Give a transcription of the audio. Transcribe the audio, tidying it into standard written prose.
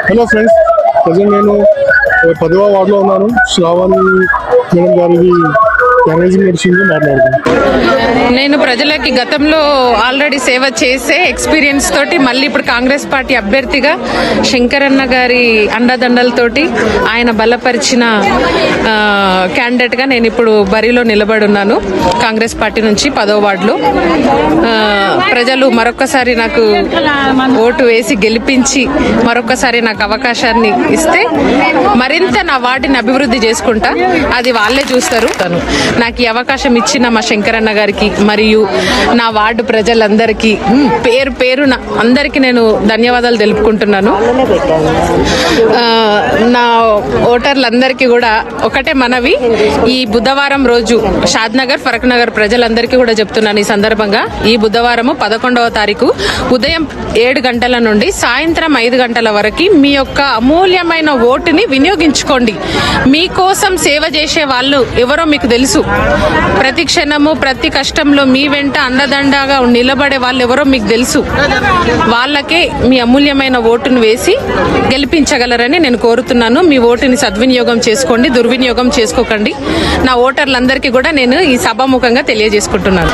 Hello friends, present నేను 10వ వార్డులో ఉన్నాను. శ్రావణి మేడం గారిది మ్యారేజింగ్ నడిచింది, మాట్లాడుతున్నాను. నేను ప్రజలకి గతంలో ఆల్రెడీ సేవ చేసే ఎక్స్పీరియన్స్ తోటి మళ్ళీ ఇప్పుడు కాంగ్రెస్ పార్టీ అభ్యర్థిగా శంకరన్న గారి అండదండలతోటి ఆయన బలపరిచిన క్యాండిడేట్గా నేను ఇప్పుడు బరిలో నిలబడున్నాను. కాంగ్రెస్ పార్టీ నుంచి 10వ వార్డులో ప్రజలు మరొక్కసారి నాకు ఓటు వేసి గెలిపించి మరొక్కసారి నాకు అవకాశాన్ని ఇస్తే మరింత నా వార్డుని అభివృద్ధి చేసుకుంటా. అది వాళ్ళే చూస్తారు. నాకు ఈ అవకాశం ఇచ్చిన మా శంకరన్న గారికి మరియు నా వార్డు ప్రజలందరికీ పేరు పేరున అందరికీ నేను ధన్యవాదాలు తెలుపుకుంటున్నాను. నా ఓటర్లందరికీ కూడా ఒకటే మనవి, ఈ బుధవారం రోజు షాద్నగర్ ఫరక్ నగర్ ప్రజలందరికీ కూడా చెప్తున్నాను ఈ సందర్భంగా, ఈ బుధవారము 11వ తారీఖు ఉదయం 7 గంటల నుండి సాయంత్రం 5 గంటల వరకు మీ యొక్క అమూల్యమైన ఓటుని వినియోగించుకోండి. మీకోసం సేవ చేసే వాళ్ళు ఎవరో మీకు తెలుసు. ప్రతి క్షణము ప్రతి కష్టంలో మీ వెంట అండదండగా నిలబడే వాళ్ళు ఎవరో మీకు తెలుసు. వాళ్ళకే మీ అమూల్యమైన ఓటును వేసి గెలిపించగలరని నేను కోరుతున్నాను. మీ ఓటుని సద్వినియోగం చేసుకోండి, దుర్వినియోగం చేసుకోకండి. నా ఓటర్లందరికీ కూడా నేను ఈ సభాముఖంగా తెలియజేసుకుంటున్నాను.